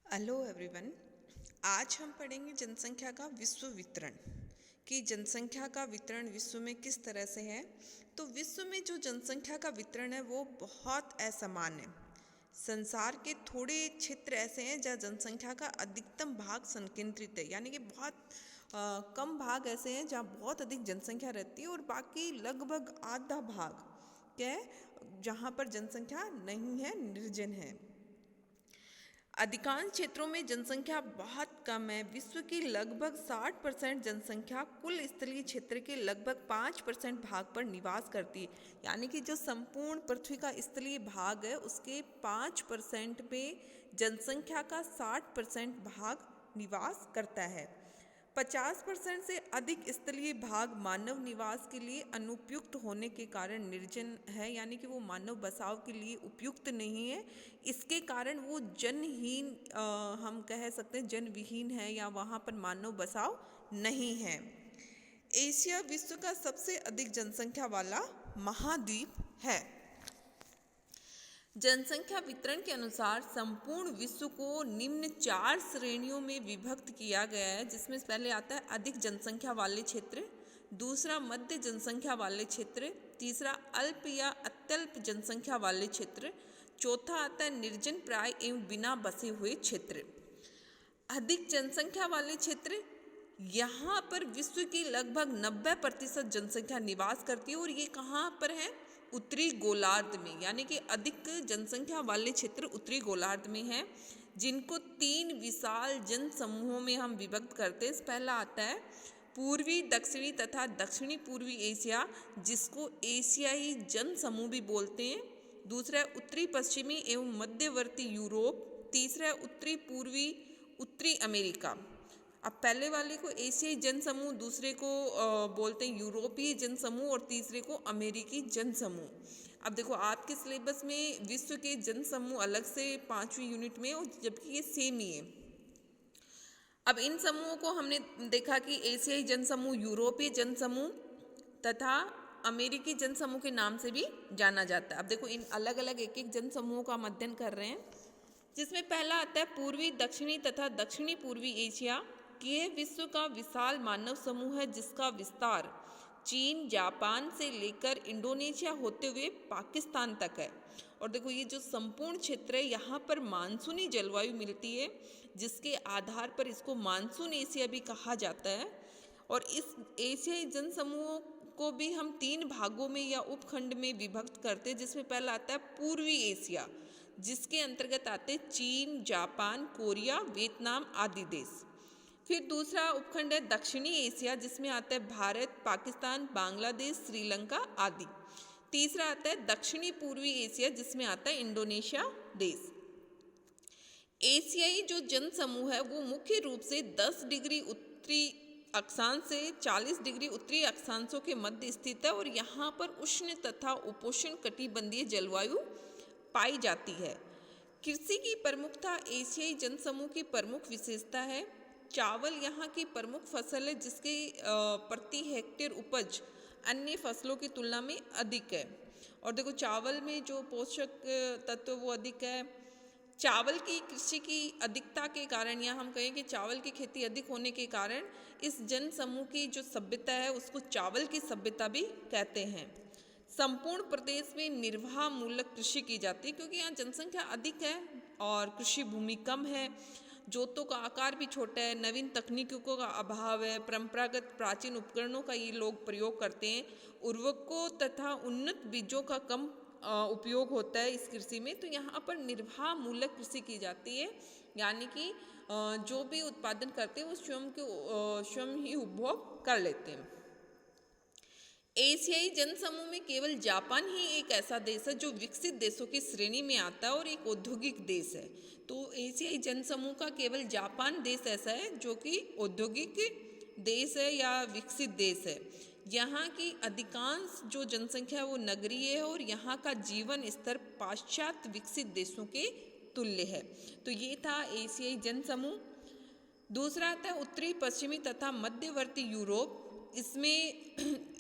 Hello everyone. आज हम पढ़ेंगे जनसंख्या का विश्व वितरण कि जनसंख्या का वितरण विश्व में किस तरह से है। तो विश्व में जो जनसंख्या का वितरण है वो बहुत असमान है। संसार के थोड़े क्षेत्र ऐसे हैं जहाँ जनसंख्या का अधिकतम भाग संकेंद्रित है, यानी कि बहुत कम भाग ऐसे हैं जहाँ बहुत अधिक जनसंख्या रहती है और बाकी लगभग आधा भाग क्या है जहाँ पर जनसंख्या नहीं है, निर्जन है। अधिकांश क्षेत्रों में जनसंख्या बहुत कम है। विश्व की लगभग 60% जनसंख्या कुल स्थलीय क्षेत्र के लगभग 5% भाग पर निवास करती है, यानी कि जो संपूर्ण पृथ्वी का स्थलीय भाग है उसके 5% में जनसंख्या का 60% भाग निवास करता है। 50% से अधिक स्थलीय भाग मानव निवास के लिए अनुपयुक्त होने के कारण निर्जन है, यानी कि वो मानव बसाव के लिए उपयुक्त नहीं है। इसके कारण वो जनहीन हम कह सकते हैं जनविहीन है या वहाँ पर मानव बसाव नहीं है। एशिया विश्व का सबसे अधिक जनसंख्या वाला महाद्वीप है। जनसंख्या वितरण के अनुसार संपूर्ण विश्व को निम्न 4 श्रेणियों में विभक्त किया गया है, जिसमें पहले आता है अधिक जनसंख्या वाले क्षेत्र, दूसरा मध्य जनसंख्या वाले क्षेत्र, तीसरा अल्प या अत्यल्प जनसंख्या वाले क्षेत्र, चौथा आता है निर्जन प्राय एवं बिना बसे हुए क्षेत्र। अधिक जनसंख्या वाले क्षेत्र, यहाँ पर विश्व की लगभग 90% जनसंख्या निवास करती है और ये कहाँ पर है? उत्तरी गोलार्ध में, यानी कि अधिक जनसंख्या वाले क्षेत्र उत्तरी गोलार्ध में हैं, जिनको 3 विशाल जन समूहों में हम विभक्त करते हैं। पहला आता है पूर्वी दक्षिणी तथा दक्षिणी पूर्वी एशिया, जिसको एशियाई जन समूह भी बोलते हैं। दूसरा है उत्तरी पश्चिमी एवं मध्यवर्ती यूरोप, तीसरा है उत्तरी पूर्वी उत्तरी अमेरिका। अब पहले वाले को एशियाई जन समूह, दूसरे को बोलते हैं यूरोपीय जन समूह और तीसरे को अमेरिकी जन समूह। अब देखो आपके सिलेबस में विश्व के जन समूह अलग से 5वीं यूनिट में, और जबकि ये सेम ही है। अब इन समूहों को हमने देखा कि एशियाई जन समूह, यूरोपीय जन समूह तथा अमेरिकी जन समूह के नाम से भी जाना जाता है। अब देखो इन अलग अलग एक एक जन समूहों का हम अध्ययन कर रहे हैं, जिसमें पहला आता है पूर्वी दक्षिणी तथा दक्षिणी पूर्वी एशिया। यह विश्व का विशाल मानव समूह है, जिसका विस्तार चीन, जापान से लेकर इंडोनेशिया होते हुए पाकिस्तान तक है। और देखो ये जो संपूर्ण क्षेत्र है, यहाँ पर मानसूनी जलवायु मिलती है, जिसके आधार पर इसको मानसून एशिया भी कहा जाता है। और इस एशियाई जन समूह को भी हम 3 भागों में या उपखंड में विभक्त करते हैं, जिसमें पहला आता है पूर्वी एशिया, जिसके अंतर्गत आते हैं चीन, जापान, कोरिया, वियतनाम आदि देश। फिर दूसरा उपखंड है दक्षिणी एशिया, जिसमें आता है भारत, पाकिस्तान, बांग्लादेश, श्रीलंका आदि। तीसरा आता है दक्षिणी पूर्वी एशिया, जिसमें आता है इंडोनेशिया देश। एशियाई जो जन समूह है वो मुख्य रूप से 10 डिग्री उत्तरी अक्षांश से 40 डिग्री उत्तरी अक्षांशों के मध्य स्थित है और यहाँ पर उष्ण तथा उपोष्ण कटिबंधीय जलवायु पाई जाती है। कृषि की प्रमुखता एशियाई जनसमूह की प्रमुख विशेषता है। चावल यहाँ की प्रमुख फसल है, जिसके प्रति हेक्टेयर उपज अन्य फसलों की तुलना में अधिक है। और देखो चावल में जो पोषक तत्व वो अधिक है। चावल की कृषि की अधिकता के कारण, या हम कहें कि चावल की खेती अधिक होने के कारण, इस जन समूह की जो सभ्यता है उसको चावल की सभ्यता भी कहते हैं। संपूर्ण प्रदेश में निर्वाह मूलक कृषि की जाती है, क्योंकि यहाँ जनसंख्या अधिक है और कृषि भूमि कम है, जोतों का आकार भी छोटा है, नवीन तकनीकों का अभाव है, परंपरागत प्राचीन उपकरणों का ये लोग प्रयोग करते हैं, उर्वरकों तथा उन्नत बीजों का कम उपयोग होता है इस कृषि में। तो यहाँ पर निर्वाह मूलक कृषि की जाती है, यानी कि जो भी उत्पादन करते हैं वो स्वयं ही उपभोग कर लेते हैं। एशियाई जन समूह में केवल जापान ही एक ऐसा देश है जो विकसित देशों की श्रेणी में आता है और एक औद्योगिक देश है। तो एशियाई जन समूह का केवल जापान देश ऐसा है जो कि औद्योगिक देश है या विकसित देश है। यहाँ की अधिकांश जो जनसंख्या है वो नगरीय है और यहाँ का जीवन स्तर पाश्चात्य विकसित देशों के तुल्य है। तो ये था एशियाई जन समूह। दूसरा आता है उत्तरी पश्चिमी तथा मध्यवर्ती यूरोप। इसमें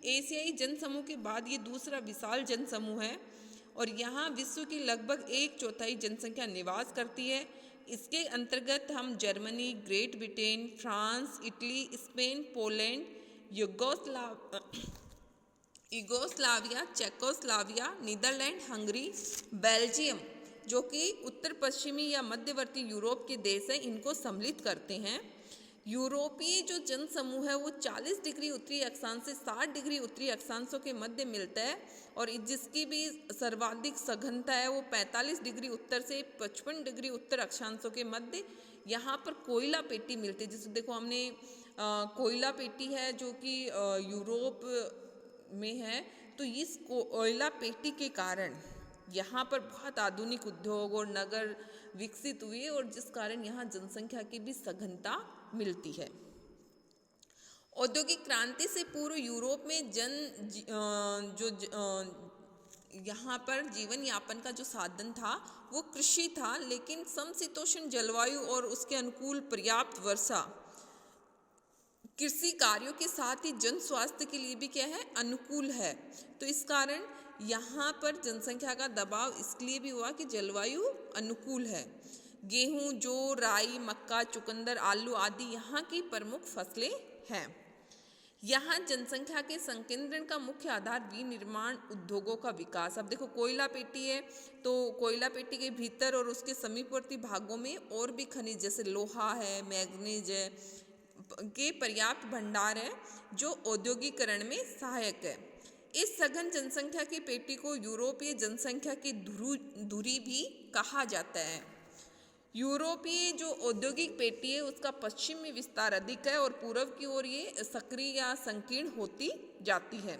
एशियाई जन समूह के बाद ये दूसरा विशाल जन समूह है और यहाँ विश्व की लगभग 1/4 जनसंख्या निवास करती है। इसके अंतर्गत हम Germany, Great Britain, France, Italy, Spain, Poland, Yugoslavia, Czechoslovakia, Netherlands, Hungary, Belgium, जो कि उत्तर पश्चिमी या मध्यवर्ती यूरोप के देश हैं, इनको सम्मिलित करते हैं। यूरोपीय जो जन समूह है वो 40 डिग्री उत्तरी अक्षांश से 60 डिग्री उत्तरी अक्षांशों के मध्य मिलता है, और जिसकी भी सर्वाधिक सघनता है वो 45 डिग्री उत्तर से 55 डिग्री उत्तर अक्षांशों के मध्य यहाँ पर कोयला पेटी मिलती है। जैसे देखो हमने कोयला पेटी है जो कि यूरोप में है, तो इस कोयला पेटी के कारण यहाँ पर बहुत आधुनिक उद्योग और नगर विकसित हुए, और जिस कारण यहाँ जनसंख्या की भी सघनता मिलती है। औद्योगिक क्रांति से पूर्व यूरोप में यहाँ पर जीवन यापन का जो साधन था वो कृषि था, लेकिन समशीतोष्ण जलवायु और उसके अनुकूल पर्याप्त वर्षा कृषि कार्यों के साथ ही जन स्वास्थ्य के लिए भी क्या है, अनुकूल है। तो इस कारण यहाँ पर जनसंख्या का दबाव इसलिए भी हुआ कि जलवायु अनुकूल है। गेहूं, जौ, राई, मक्का, चुकंदर, आलू आदि यहाँ की प्रमुख फसलें हैं। यहाँ जनसंख्या के संकेंद्रण का मुख्य आधार विनिर्माण उद्योगों का विकास। अब देखो कोयला पेटी है, तो कोयला पेटी के भीतर और उसके समीपवर्ती भागों में और भी खनिज जैसे लोहा है, मैग्नीज है के पर्याप्त भंडार है, जो औद्योगिकरण में सहायक है। इस सघन जनसंख्या की पेटी को यूरोपीय जनसंख्या की धुरी भी कहा जाता है। यूरोपीय जो औद्योगिक पेटी है उसका पश्चिमी विस्तार अधिक है और पूर्व की ओर ये सक्रिय या संकीर्ण होती जाती है।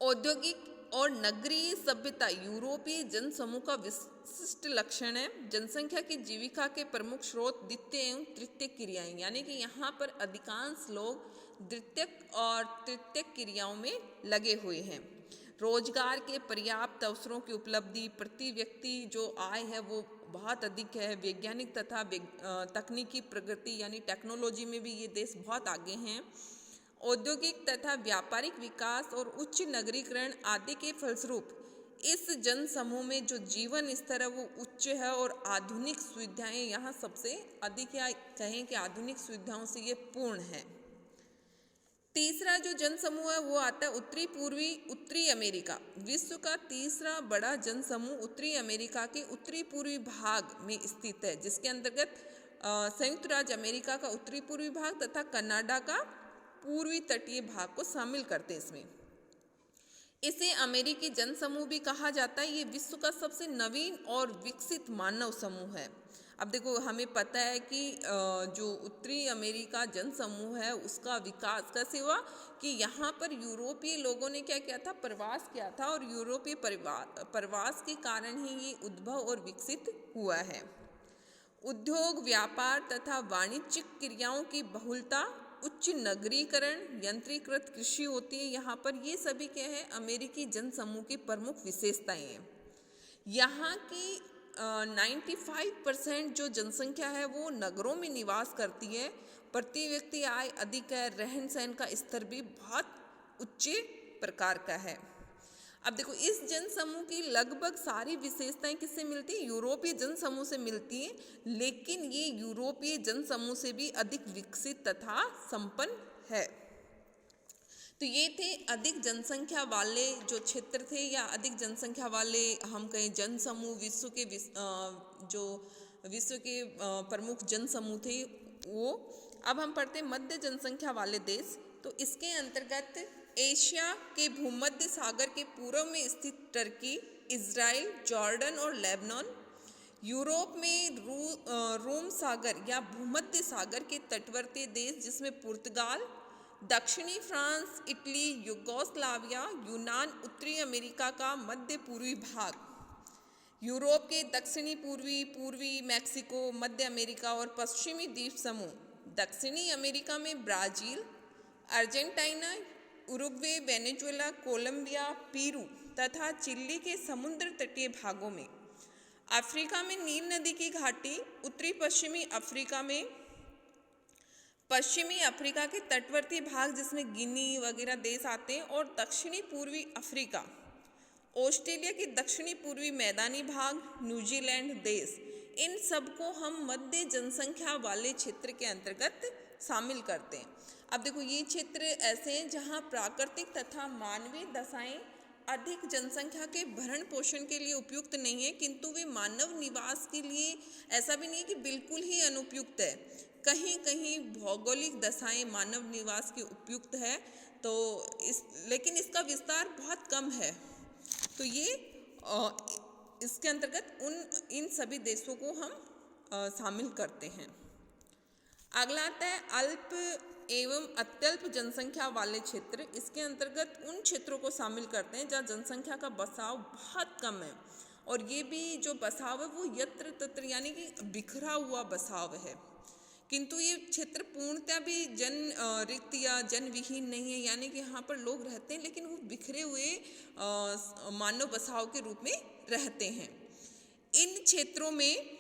औद्योगिक और नगरीय सभ्यता यूरोपीय जनसमूह का विशिष्ट लक्षण है। जनसंख्या की जीविका के प्रमुख स्रोत द्वितीय एवं तृतीय क्रियाएं, यानी कि यहाँ पर अधिकांश लोग द्वितीयक और तृतीयक क्रियाओं में लगे हुए हैं। रोजगार के पर्याप्त अवसरों की उपलब्धि, प्रति व्यक्ति जो आय है वो बहुत अधिक है। वैज्ञानिक तथा तकनीकी प्रगति यानी टेक्नोलॉजी में भी ये देश बहुत आगे हैं। औद्योगिक तथा व्यापारिक विकास और उच्च नगरीकरण आदि के फलस्वरूप इस जन समूह में जो जीवन स्तर है वो उच्च है, और आधुनिक सुविधाएं यहाँ सबसे अधिक, या कहें कि आधुनिक सुविधाओं से ये पूर्ण है। तीसरा जो जन समूह है वो आता है उत्तरी अमेरिका। विश्व का तीसरा बड़ा जन समूह उत्तरी अमेरिका के उत्तरी पूर्वी भाग में स्थित है, जिसके अंतर्गत संयुक्त राज्य अमेरिका का उत्तरी पूर्वी भाग तथा कनाडा का पूर्वी तटीय भाग को शामिल करते हैं। इसमें इसे अमेरिकी जन समूह भी कहा जाता है। ये विश्व का सबसे नवीन और विकसित मानव समूह है। अब देखो हमें पता है कि जो उत्तरी अमेरिका जन समूह है उसका विकास कैसे हुआ कि यहाँ पर यूरोपीय लोगों ने क्या किया था, प्रवास किया था, और यूरोपीय प्रवास के कारण ही ये उद्भव और विकसित हुआ है। उद्योग, व्यापार तथा वाणिज्यिक क्रियाओं की बहुलता, उच्च नगरीकरण, यंत्रीकृत कृषि होती है यहाँ पर, ये सभी क्या है अमेरिकी जन समूह की प्रमुख विशेषताएं हैं। यहाँ की 95% जो जनसंख्या है वो नगरों में निवास करती है। प्रति व्यक्ति आय अधिक है, रहन सहन का स्तर भी बहुत उच्च प्रकार का है। अब देखो इस जन समूह की लगभग सारी विशेषताएं किससे मिलती है, यूरोपीय जन समूह से मिलती है, लेकिन ये यूरोपीय जन समूह से भी अधिक विकसित तथा संपन्न है। तो ये थे अधिक जनसंख्या वाले जो क्षेत्र थे, या अधिक जनसंख्या वाले हम कहें जन समूह, विश्व के प्रमुख जन समूह थे वो। अब हम पढ़ते हैं मध्य जनसंख्या वाले देश। तो इसके अंतर्गत एशिया के भूमध्य सागर के पूर्व में स्थित टर्की, इजराइल, जॉर्डन और लेबनान, यूरोप में रोम सागर या भूमध्य सागर के तटवर्ती देश जिसमें पुर्तगाल, दक्षिणी फ्रांस, इटली, यूगोस्लाविया, यूनान, उत्तरी अमेरिका का मध्य पूर्वी भाग, यूरोप के दक्षिणी पूर्वी मैक्सिको, मध्य अमेरिका और पश्चिमी द्वीप समूह, दक्षिणी अमेरिका में Brazil, Argentina, Uruguay, Venezuela, Colombia, Peru तथा चिली के समुद्र तटीय भागों में, अफ्रीका में नील नदी की घाटी, उत्तरी पश्चिमी अफ्रीका के तटवर्ती भाग जिसमें गिनी वगैरह देश आते हैं, और दक्षिणी पूर्वी अफ्रीका, ऑस्ट्रेलिया के दक्षिणी पूर्वी मैदानी भाग, न्यूजीलैंड देश, इन सबको हम मध्य जनसंख्या वाले क्षेत्र के अंतर्गत शामिल करते हैं। अब देखो ये क्षेत्र ऐसे हैं जहाँ प्राकृतिक तथा मानवीय दशाएं अधिक जनसंख्या के भरण पोषण के लिए उपयुक्त नहीं है, किंतु वे मानव निवास के लिए ऐसा भी नहीं है कि बिल्कुल ही अनुपयुक्त है। कहीं कहीं भौगोलिक दशाएं मानव निवास के उपयुक्त है, तो लेकिन इसका विस्तार बहुत कम है। तो ये इसके अंतर्गत इन सभी देशों को हम शामिल करते हैं। अगला आता है अल्प एवं अत्यल्प जनसंख्या वाले क्षेत्र। इसके अंतर्गत उन क्षेत्रों को शामिल करते हैं जहाँ जनसंख्या का बसाव बहुत कम है, और ये भी जो बसाव है वो यत्र तत्र यानी कि बिखरा हुआ बसाव है, किंतु ये क्षेत्र पूर्णतः भी जन रिक्त या जन विहीन नहीं है, यानी कि यहाँ पर लोग रहते हैं लेकिन वो बिखरे हुए मानव बसाव के रूप में रहते हैं। इन क्षेत्रों में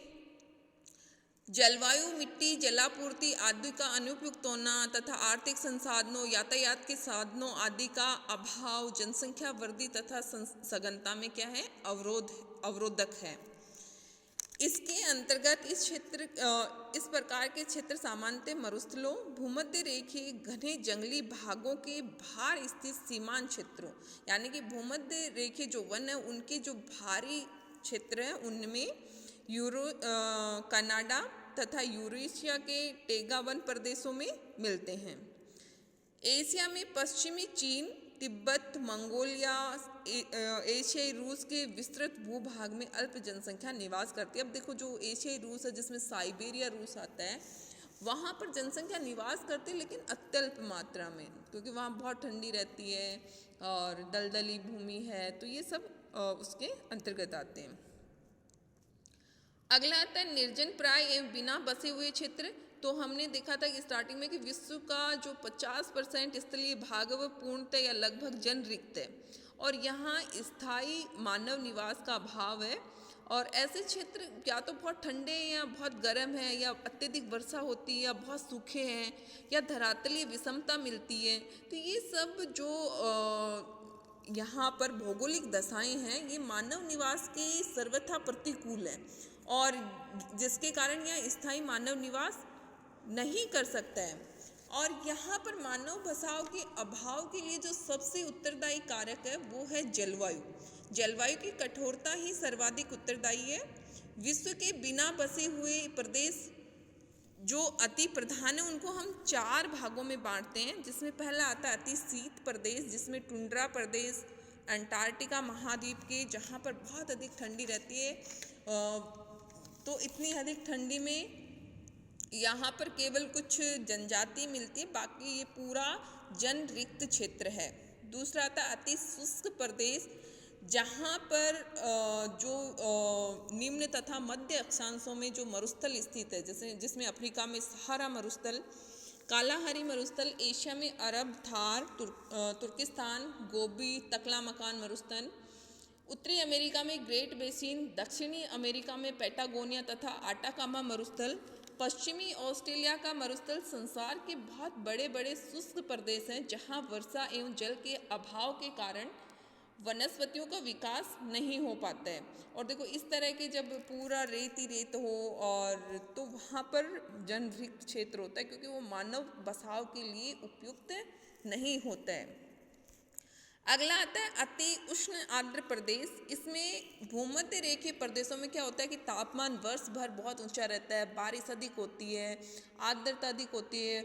जलवायु, मिट्टी, जलापूर्ति आदि का अनुपयुक्त होना तथा आर्थिक संसाधनों, यातायात के साधनों आदि का अभाव जनसंख्या वृद्धि तथा सघनता में क्या है, अवरोधक है। इसके अंतर्गत इस प्रकार के क्षेत्र सामान्यतः मरुस्थलों, भूमध्य रेखीय घने जंगली भागों के भार स्थित सीमांत क्षेत्रों, यानी कि भूमध्य रेखीय जो वन है उनके जो भारी क्षेत्र हैं उनमें कनाडा तथा यूरेशिया के टैगा वन प्रदेशों में मिलते हैं। एशिया में पश्चिमी चीन, तिब्बत, मंगोलिया, एशियाई रूस के विस्तृत भूभाग में अल्प जनसंख्या निवास करती है। अब देखो जो एशियाई रूस है जिसमें साइबेरिया रूस आता है, वहाँ पर जनसंख्या निवास करती है लेकिन अत्यल्प मात्रा में, क्योंकि वहाँ बहुत ठंडी रहती है और दलदली भूमि है, तो ये सब उसके अंतर्गत आते हैं। अगला आता है निर्जन प्राय एवं बिना बसे हुए क्षेत्र। तो हमने देखा था कि स्टार्टिंग में कि विश्व का जो 50% स्थलीय भाग है वह पूर्णतः या लगभग जन रिक्त है, और यहाँ स्थायी मानव निवास का अभाव है, और ऐसे क्षेत्र या तो बहुत ठंडे हैं या बहुत गर्म है, या अत्यधिक वर्षा होती है, या बहुत सूखे हैं, या धरातलीय विषमता मिलती है। तो ये सब जो यहाँ पर भौगोलिक दशाएं हैं ये मानव निवास के सर्वथा प्रतिकूल है, और जिसके कारण यह स्थायी मानव निवास नहीं कर सकता है। और यहाँ पर मानव बसाव के अभाव के लिए जो सबसे उत्तरदायी कारक है वो है जलवायु। जलवायु की कठोरता ही सर्वाधिक उत्तरदायी है। विश्व के बिना बसे हुए प्रदेश जो अति प्रधान है उनको हम 4 भागों में बांटते हैं, जिसमें पहला आता है अति शीत प्रदेश, जिसमें टुंड्रा प्रदेश, अंटार्कटिका महाद्वीप के जहाँ पर बहुत अधिक ठंडी रहती है, तो इतनी अधिक ठंडी में यहाँ पर केवल कुछ जनजाति मिलती है, बाकी ये पूरा जन रिक्त क्षेत्र है। दूसरा आता है अति शुष्क प्रदेश, जहाँ पर जो निम्न तथा मध्य अक्षांशों में जो मरुस्थल स्थित है, जैसे जिसमें अफ्रीका में सहारा मरुस्थल, कालाहारी मरुस्थल, एशिया में अरब थार, तुर्किस्तान, गोबी, तकलामकान मरुस्थल, उत्तरी अमेरिका में ग्रेट बेसिन, दक्षिणी अमेरिका में पैटागोनिया तथा आटाकामा मरुस्थल, पश्चिमी ऑस्ट्रेलिया का मरुस्थल संसार के बहुत बड़े बड़े शुष्क प्रदेश हैं जहां वर्षा एवं जल के अभाव के कारण वनस्पतियों का विकास नहीं हो पाता है। और देखो इस तरह के जब पूरा रेत ही रेत हो और तो वहाँ पर जनरिक्त क्षेत्र होता है, क्योंकि वो मानव बसाव के लिए उपयुक्त नहीं होता है। अगला आता है अति उष्ण आर्द्र प्रदेश। इसमें भूमध्य रेखीय प्रदेशों में क्या होता है कि तापमान वर्ष भर बहुत ऊंचा रहता है, बारिश अधिक होती है, आर्द्रता अधिक होती है,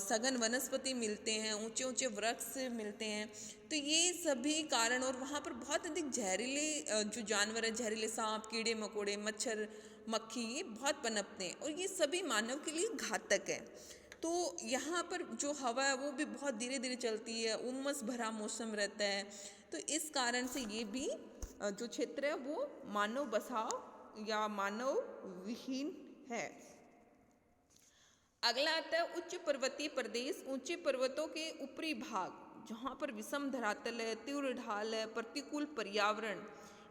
सघन वनस्पति मिलते हैं, ऊंचे ऊंचे वृक्ष मिलते हैं। तो ये सभी कारण, और वहाँ पर बहुत अधिक जहरीले जो जानवर है, जहरीले सांप, कीड़े मकोड़े, मच्छर, मक्खी, ये बहुत पनपते हैं और ये सभी मानव के लिए घातक है। तो यहाँ पर जो हवा है वो भी बहुत धीरे धीरे चलती है, उमस भरा मौसम रहता है। तो इस कारण से ये भी जो क्षेत्र है वो मानव बसाव या मानव विहीन है। अगला आता है उच्च पर्वतीय प्रदेश। ऊंचे पर्वतों के ऊपरी भाग जहाँ पर विषम धरातल है, तीव्र ढाल है, प्रतिकूल पर्यावरण,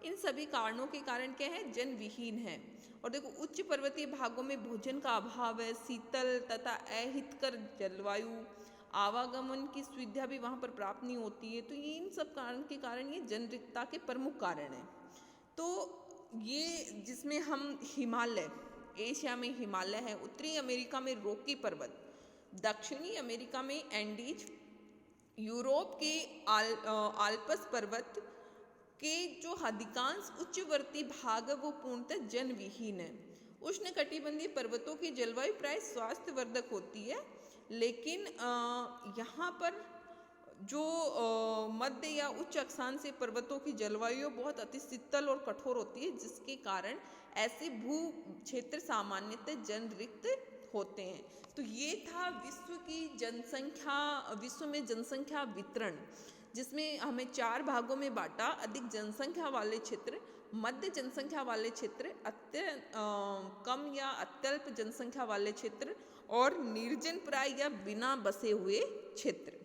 इन सभी कारणों के कारण क्या है, जन विहीन है। और देखो उच्च पर्वतीय भागों में भोजन का अभाव है, शीतल तथा अहितकर जलवायु, आवागमन की सुविधा भी वहाँ पर प्राप्त नहीं होती है। तो ये इन सब कारण के कारण ये जनरिक्तता के प्रमुख कारण हैं। तो ये जिसमें हम हिमालय, एशिया में हिमालय है, उत्तरी अमेरिका में रॉकी पर्वत, दक्षिणी अमेरिका में एंडीज, यूरोप के आल्प्स पर्वत के जो अधिकांश उच्चवर्ती भाग है वो पूर्णतः जनविहीन है। उष्णकटिबंधीय पर्वतों की जलवायु प्राय स्वास्थ्यवर्धक होती है, लेकिन यहाँ पर जो मध्य या उच्च अक्षांशीय पर्वतों की जलवायु बहुत अति शीतल और कठोर होती है, जिसके कारण ऐसे भू क्षेत्र सामान्यतः जनरिक्त होते हैं। तो ये था विश्व में जनसंख्या वितरण, जिसमें हमें 4 भागों में बांटा: अधिक जनसंख्या वाले क्षेत्र, मध्य जनसंख्या वाले क्षेत्र, कम या अत्यल्प जनसंख्या वाले क्षेत्र और निर्जन प्राय या बिना बसे हुए क्षेत्र।